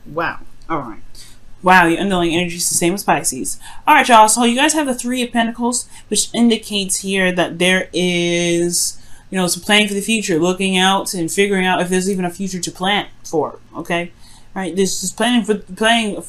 Wow. All right. Wow, your underlying energy is the same as Pisces. All right, y'all. So you guys have the Three of Pentacles, which indicates here that there is, you know, some planning for the future, looking out and figuring out if there's even a future to plan for. Okay, right? This is planning a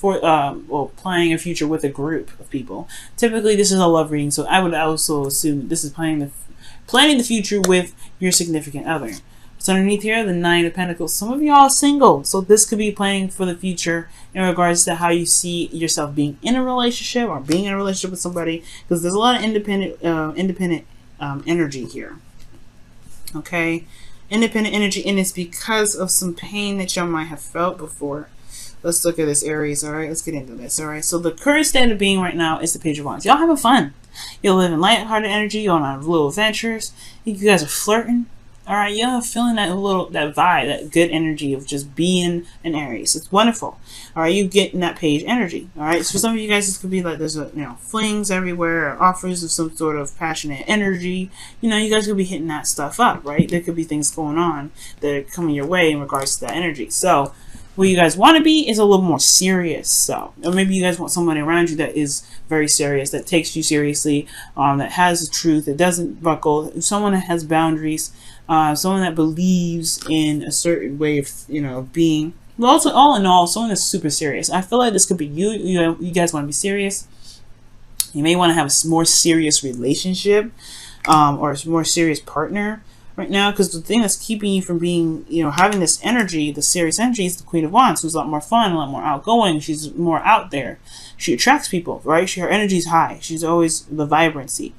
future with a group of people. Typically, this is a love reading, so I would also assume this is planning the future with your significant other. So underneath here, the Nine of Pentacles. Some of y'all are single, so this could be planning for the future in regards to how you see yourself being in a relationship or being in a relationship with somebody, because there's a lot of independent energy here. Okay, independent energy, and it's because of some pain that y'all might have felt before. Let's look at this, Aries. All right, let's get into this. All right, so the current state of being right now is the Page of Wands. Y'all having fun. You're living lighthearted energy. You're on little adventures. You guys are flirting. All right, you're feeling that vibe, that good energy of just being an Aries. It's wonderful. All right, you getting that page energy. All right, so for some of you guys, this could be like there's flings everywhere, or offers of some sort of passionate energy. You know, you guys could be hitting that stuff up, right? There could be things going on that are coming your way in regards to that energy. So what you guys want to be is a little more serious. So, or maybe you guys want someone around you that is very serious, that takes you seriously, that has the truth, that doesn't buckle, someone that has boundaries. Someone that believes in a certain way of, being. Well, also, all in all, someone that's super serious. I feel like this could be you. You guys want to be serious. You may want to have a more serious relationship, or a more serious partner right now. Because the thing that's keeping you from being, having this energy, the serious energy, is the Queen of Wands, who's a lot more fun, a lot more outgoing. She's more out there. She attracts people, right? Her energy's high. She's always the vibrancy.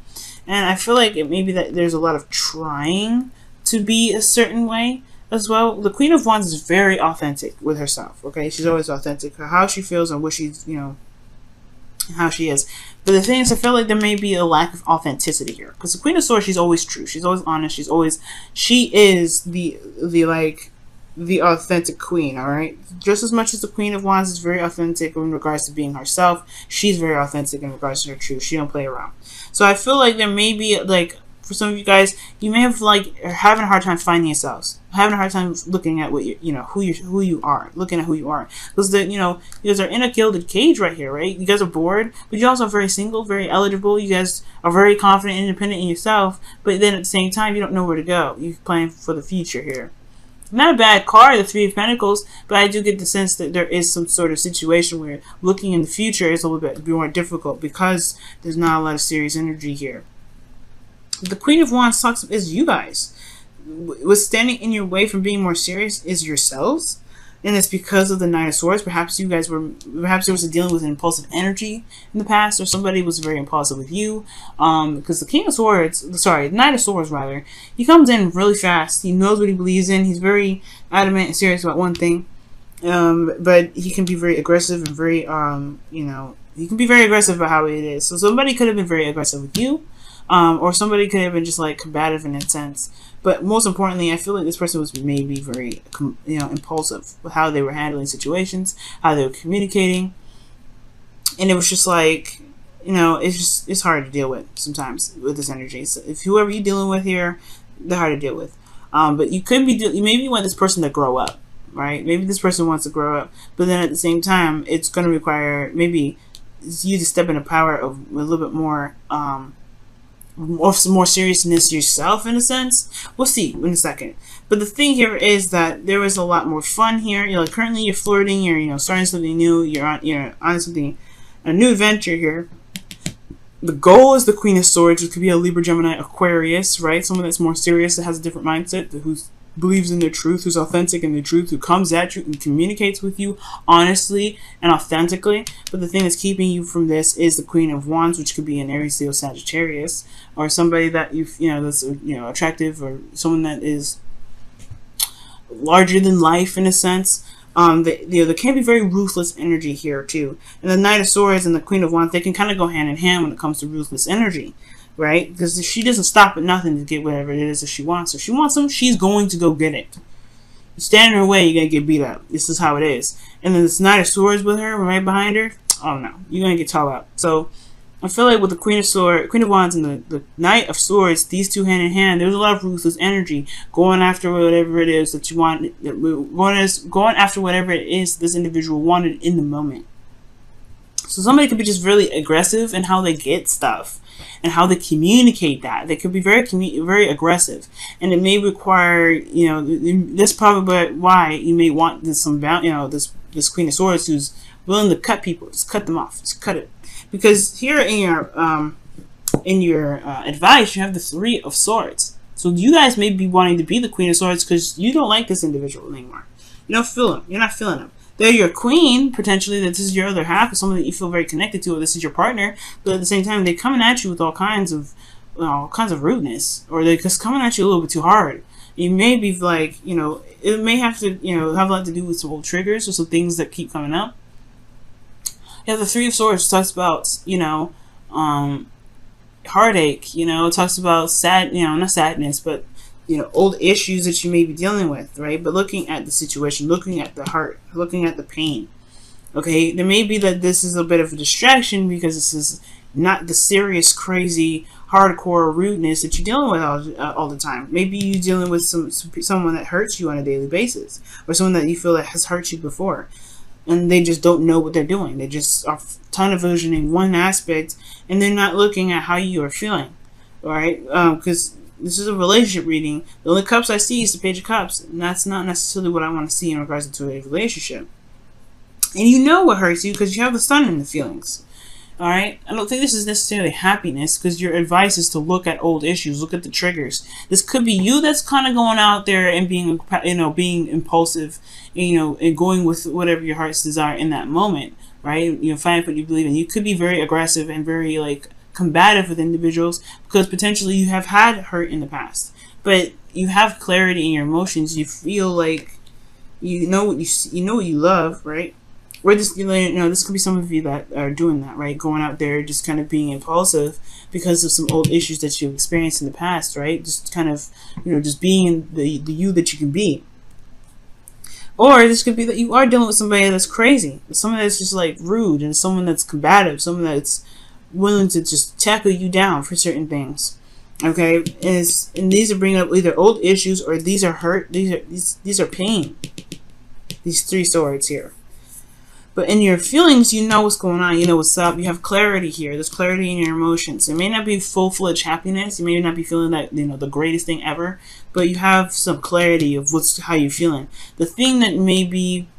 And I feel like it may be that there's a lot of trying to be a certain way as well. The Queen of Wands is very authentic with herself. Okay, she's always authentic, how she feels and what she's, how she is. But the thing is, I feel like there may be a lack of authenticity here, because the Queen of Swords, she's always true, she's always honest, she is the authentic queen. All right, just as much as the Queen of Wands is very authentic in regards to being herself, she's very authentic in regards to her truth. She don't play around. So I feel like there may be for some of you guys, you may have having a hard time finding yourselves, having a hard time looking at what who you are, looking at who you are, because you guys are in a gilded cage right here, right? You guys are bored, but you're also very single, very eligible. You guys are very confident and independent in yourself, but then at the same time, you don't know where to go. You're planning for the future here. Not a bad card, the Three of Pentacles, but I do get the sense that there is some sort of situation where looking in the future is a little bit more difficult because there's not a lot of serious energy here. The Queen of Wands is you guys. What's standing in your way from being more serious is yourselves, and it's because of the Knight of Swords. Perhaps there was dealing with impulsive energy in the past, or somebody was very impulsive with you. Because the Knight of Swords rather, he comes in really fast. He knows what he believes in. He's very adamant and serious about one thing, but he can be very aggressive and very he can be very aggressive about how it is. So somebody could have been very aggressive with you. Or somebody could have been just combative in a sense. But most importantly, I feel like this person was maybe very, impulsive with how they were handling situations, how they were communicating. And it was just it's hard to deal with sometimes with this energy. So if whoever you're dealing with here, they're hard to deal with. But you maybe want this person to grow up, right? Maybe this person wants to grow up. But then at the same time, it's going to require maybe you to step into power of a little bit more, some more seriousness yourself in a sense. We'll see in a second. But the thing here is that there is a lot more fun here. Currently you're flirting, you're starting something new, you're on something, a new adventure here. The goal is the Queen of Swords, which could be a Libra, Gemini, Aquarius, right? Someone that's more serious, that has a different mindset, who believes in their truth, who's authentic in their truth, who comes at you and communicates with you honestly and authentically. But the thing that's keeping you from this is the Queen of Wands, which could be an Aries, Leo, Sagittarius, or somebody that that's attractive, or someone that is larger than life in a sense. There can be very ruthless energy here too. And the Knight of Swords and the Queen of Wands, they can kind of go hand in hand when it comes to ruthless energy, right? Because she doesn't stop at nothing to get whatever it is that she wants. If she wants something, she's going to go get it. You stand in her way, you're gonna get beat up. This is how it is. And then this Knight of Swords with her, right behind her, oh no, you're gonna get tall up. So I feel like with the Queen of Wands and the Knight of Swords, these two hand in hand, there's a lot of ruthless energy going after whatever it is that you want, going after whatever it is this individual wanted in the moment. So somebody could be just really aggressive in how they get stuff and how they communicate that. They could be very aggressive, and it may require, you know, that's probably why you may want this this Queen of Swords who's willing to cut people, just cut them off, just cut it. Because here in your advice, you have the Three of Swords. So you guys may be wanting to be the Queen of Swords because you don't like this individual anymore. You don't feel them. You're not feeling them. They're your queen, potentially, that this is your other half, or someone that you feel very connected to, or this is your partner. But at the same time, they're coming at you with all kinds of rudeness, or they're just coming at you a little bit too hard. You may be like, you know, it may have to, you know, have a lot to do with some old triggers or some things that keep coming up. You have the Three of Swords, which talks about, you know, heartache. You know, it talks about not sadness, but, you know, old issues that you may be dealing with, right? But looking at the situation, looking at the heart, looking at the pain. Okay, there may be that this is a bit of a distraction because this is not the serious, crazy, hardcore rudeness that you're dealing with all the time. Maybe you're dealing with someone that hurts you on a daily basis, or someone that you feel that has hurt you before, and they just don't know what they're doing. They just are tunnel visioning one aspect, and they're not looking at how you are feeling. All right, because this is a relationship reading. The only cups I see is the Page of Cups, and that's not necessarily what I want to see in regards to a relationship. And you know what hurts you because you have the Sun in the feelings. Alright? I don't think this is necessarily happiness, because your advice is to look at old issues, look at the triggers. This could be you that's kind of going out there and being, you know, being impulsive, you know, and going with whatever your heart's desire in that moment, right? You know, find what you believe in. You could be very aggressive and very, like, combative with individuals because potentially you have had hurt in the past. But you have clarity in your emotions. You feel like you know what you love, right? Or this, you know, this could be some of you that are doing that, right? Going out there, just kind of being impulsive because of some old issues that you've experienced in the past, right? Just kind of, you know, just being the you that you can be. Or this could be that you are dealing with somebody that's crazy, someone that's just like rude, and someone that's combative, someone that's willing to just tackle you down for certain things. Okay, and these are bringing up either old issues or these are hurt. These are pain. These three swords here. But in your feelings, you know what's going on. You know what's up. You have clarity here. There's clarity in your emotions. It may not be full-fledged happiness. You may not be feeling that, you know, the greatest thing ever. But you have some clarity of how you're feeling. The thing that may be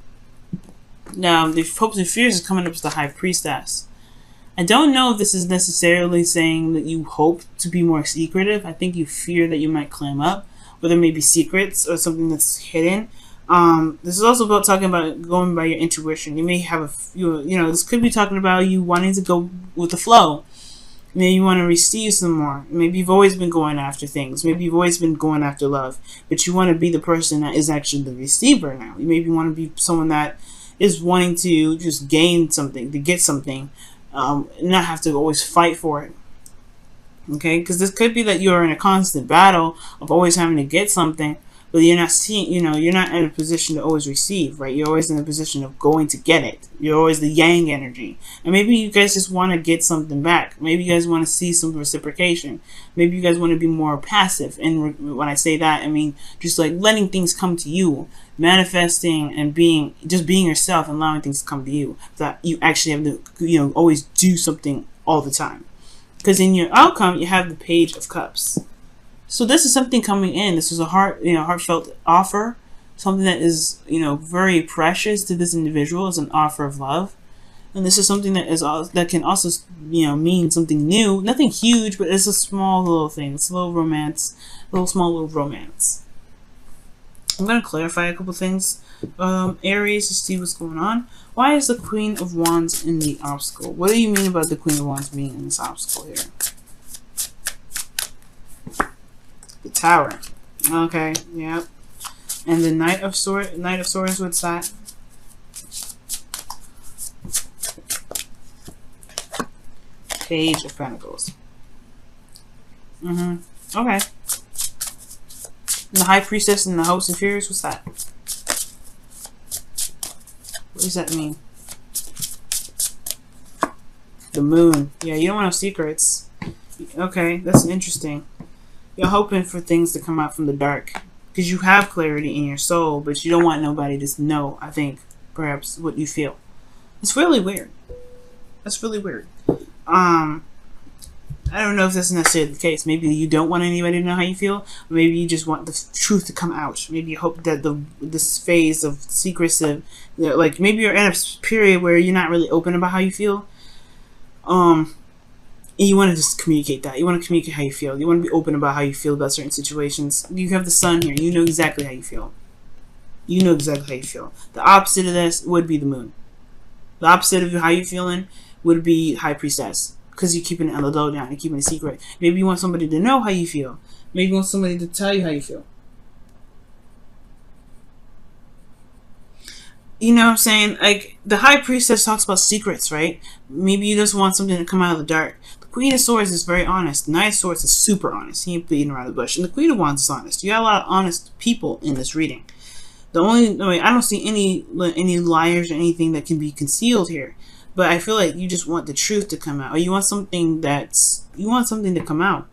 now the hopes and fears is coming up as the High Priestess. I don't know if this is necessarily saying that you hope to be more secretive. I think you fear that you might clam up, or there may be secrets or something that's hidden. This is also about talking about going by your intuition. You may have you know, this could be talking about you wanting to go with the flow. Maybe you want to receive some more. Maybe you've always been going after things. Maybe you've always been going after love, but you want to be the person that is actually the receiver now. You maybe want to be someone that is wanting to just gain something, to get something, not have to always fight for it. Okay, because this could be that you're in a constant battle of always having to get something, but you're not seeing, you know, you're not in a position to always receive, right? You're always in a position of going to get it. You're always the yang energy. And maybe you guys just want to get something back. Maybe you guys want to see some reciprocation. Maybe you guys want to be more passive. And when I say that, I mean just like letting things come to you, manifesting and being yourself and allowing things to come to you. That you actually have to, you know, always do something all the time. Because in your outcome, you have the Page of Cups. So this is something coming in. This is a heartfelt offer, something that is, you know, very precious to this individual as an offer of love, and this is something that can also, you know, mean something new. Nothing huge, but it's a small little thing. It's a little romance, small little romance. I'm gonna clarify a couple things. Aries, to see what's going on. Why is the Queen of Wands in the obstacle? What do you mean about the Queen of Wands being in this obstacle here? The Tower. Okay, yep. And the Knight of Swords, what's that? Page of Pentacles. Okay. And the High Priestess and the Hopes and Fears, what's that? What does that mean? The moon. Yeah, you don't want no secrets. Okay, that's interesting. You're hoping for things to come out from the dark. Because you have clarity in your soul, but you don't want nobody to know, I think, perhaps, what you feel. It's really weird. That's really weird. I don't know if that's necessarily the case. Maybe you don't want anybody to know how you feel. Or maybe you just want the truth to come out. Maybe you hope that this phase of secrecy, like maybe you're in a period where you're not really open about how you feel. And you want to just communicate that. You want to communicate how you feel. You want to be open about how you feel about certain situations. You have the sun here. You know exactly how you feel. You know exactly how you feel. The opposite of this would be the moon. The opposite of how you're feeling would be High Priestess. Because you're keeping it on the low down. You're keeping it secret. Maybe you want somebody to know how you feel. Maybe you want somebody to tell you how you feel. You know what I'm saying? Like, the High Priestess talks about secrets, right? Maybe you just want something to come out of the dark. The Queen of Swords is very honest. The Knight of Swords is super honest. He ain't beating around the bush. And the Queen of Wands is honest. You got a lot of honest people in this reading. I don't see any liars or anything that can be concealed here. But I feel like you just want the truth to come out. Or you want something to come out.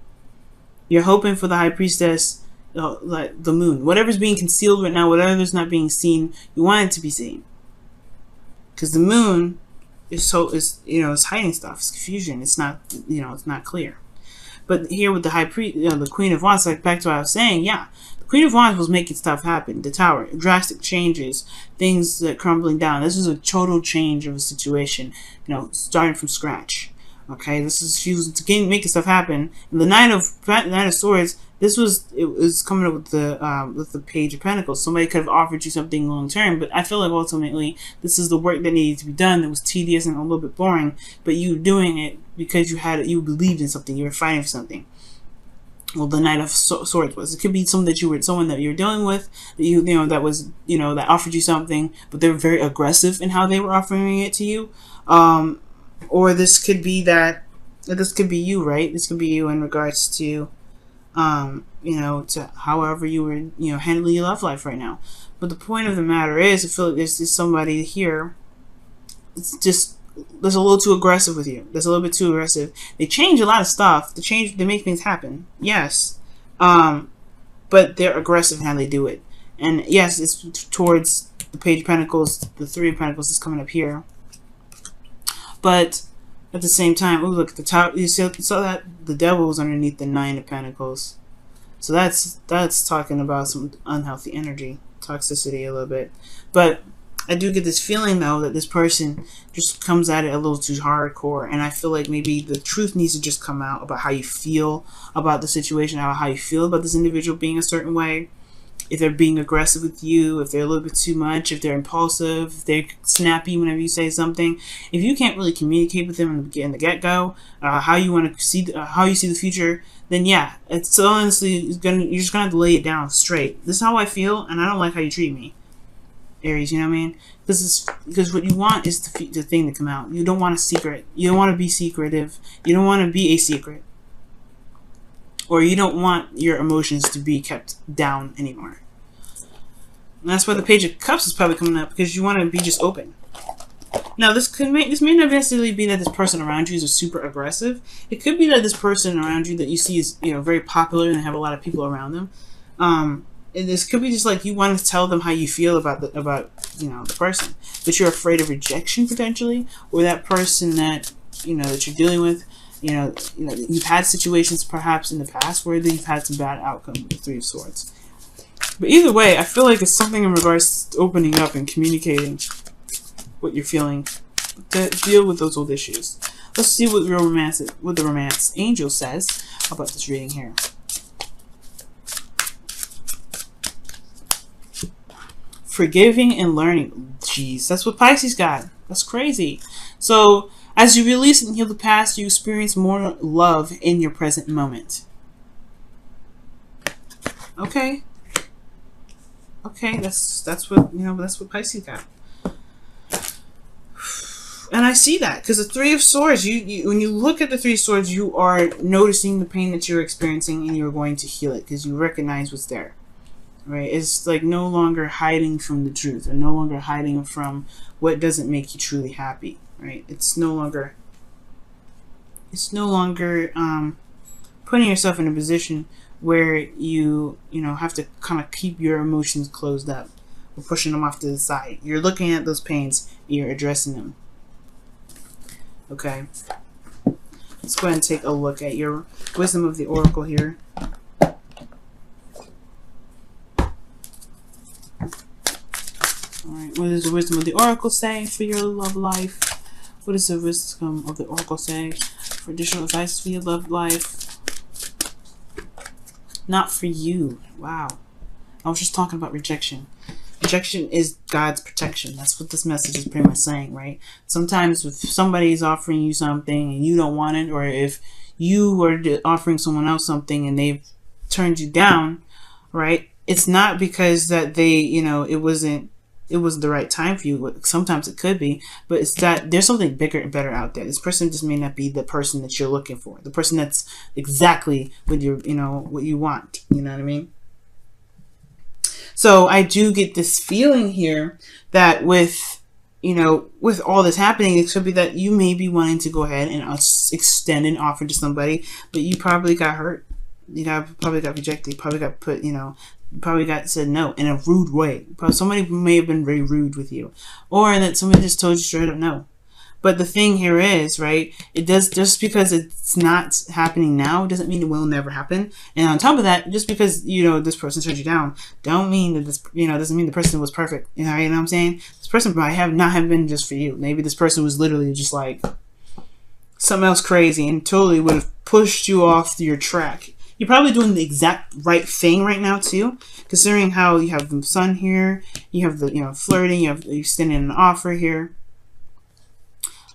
You're hoping for the High Priestess, like the moon. Whatever's being concealed right now, whatever's not being seen, you want it to be seen. Because the moon is it's hiding stuff. It's confusion. It's not, it's not clear. But here with the the Queen of Wands, like back to what I was saying, yeah. Queen of Wands was making stuff happen. The Tower, drastic changes, things that crumbling down. This is a total change of a situation, starting from scratch. Okay, she was making stuff happen. And the Knight of Swords, it was coming up with the Page of Pentacles. Somebody could have offered you something long term, but I feel like ultimately this is the work that needed to be done. That was tedious and a little bit boring, but you were doing it because you believed in something. You were fighting for something. Well, the Knight of Swords was. It could be someone that you were dealing with, that offered you something, but they were very aggressive in how they were offering it to you. Or this could be you, right? This could be you in regards to, to however you were, handling your love life right now. But the point of the matter is, I feel like there's somebody here. It's just. That's a little too aggressive with you. That's a little bit too aggressive. They change a lot of stuff. They make things happen. Yes. But they're aggressive in how they do it. And yes, it's towards the Page of Pentacles. The Three of Pentacles is coming up here. But at the same time, oh look, the top. You saw that the Devil was underneath the Nine of Pentacles. So that's talking about some unhealthy energy, toxicity a little bit. But I do get this feeling, though, that this person just comes at it a little too hardcore. And I feel like maybe the truth needs to just come out about how you feel about the situation, how you feel about this individual being a certain way. If they're being aggressive with you, if they're a little bit too much, if they're impulsive, if they're snappy whenever you say something. If you can't really communicate with them in the get-go, how you want to see, how you see the future, then yeah, it's honestly, you're just going to have to lay it down straight. This is how I feel, and I don't like how you treat me. Aries, you know what I mean? Because what you want is the thing to come out. You don't want a secret. You don't want to be secretive. You don't want to be a secret. Or you don't want your emotions to be kept down anymore. And that's why the Page of Cups is probably coming up, because you want to be just open. Now, this may not necessarily be that this person around you is super aggressive. It could be that this person around you that you see is very popular and have a lot of people around them. And this could be just like you want to tell them how you feel about the person, but you're afraid of rejection potentially, or that person that that you're dealing with. You've had situations perhaps in the past where you've had some bad outcome with the Three of Swords. But either way, I feel like it's something in regards to opening up and communicating what you're feeling to deal with those old issues. Let's see what the romance angel says about this reading here. Forgiving and learning. Jeez, that's what Pisces got. That's crazy. So, as you release and heal the past, you experience more love in your present moment. Okay. Okay, that's what Pisces got. And I see that, because the Three of Swords, when you look at the Three of Swords, you are noticing the pain that you're experiencing, and you're going to heal it because you recognize what's there. Right? It's like no longer hiding from the truth, or no longer hiding from what doesn't make you truly happy. Right? It's no longer it's no longer putting yourself in a position where you know, have to kind of keep your emotions closed up or pushing them off to the side. You're looking at those pains, you're addressing them. Okay. Let's go ahead and take a look at your wisdom of the oracle here. Alright, what does the wisdom of the oracle say for your love life? What does the wisdom of the oracle say for additional advice for your love life? Not for you. Wow. I was just talking about rejection. Rejection is God's protection. That's what this message is pretty much saying, right? Sometimes if somebody is offering you something and you don't want it, or if you were offering someone else something and they've turned you down, right? It's not because that they, you know, it wasn't the right time for you. Sometimes it could be, but it's that there's something bigger and better out there. This person just may not be the person that you're looking for. The person that's exactly what you're, you know, what you want. You know what I mean? So I do get this feeling here that with, you know, with all this happening, it could be that you may be wanting to go ahead and extend an offer to somebody, but you probably got hurt. You probably got rejected. You probably got put, you know, probably got said no in a rude way. Probably somebody may have been very rude with you, or that somebody just told you straight up no. But the thing here is, right, it does, just because it's not happening now doesn't mean it will never happen. And on top of that, just because, you know, this person turned you down, don't mean that this, you know, doesn't mean the person was perfect. You know what I'm saying? This person might not have been just for you. Maybe this person was literally just like something else crazy and totally would have pushed you off your track. You're probably doing the exact right thing right now too, considering how you have the sun here, you have the, you know, flirting, you're extending an offer here.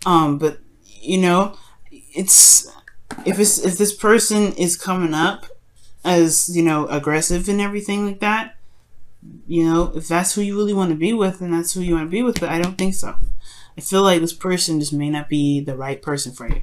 But you know, if this person is coming up as, you know, aggressive and everything like that, you know, if that's who you really want to be with, then that's who you want to be with. But I don't think so. I feel like this person just may not be the right person for you.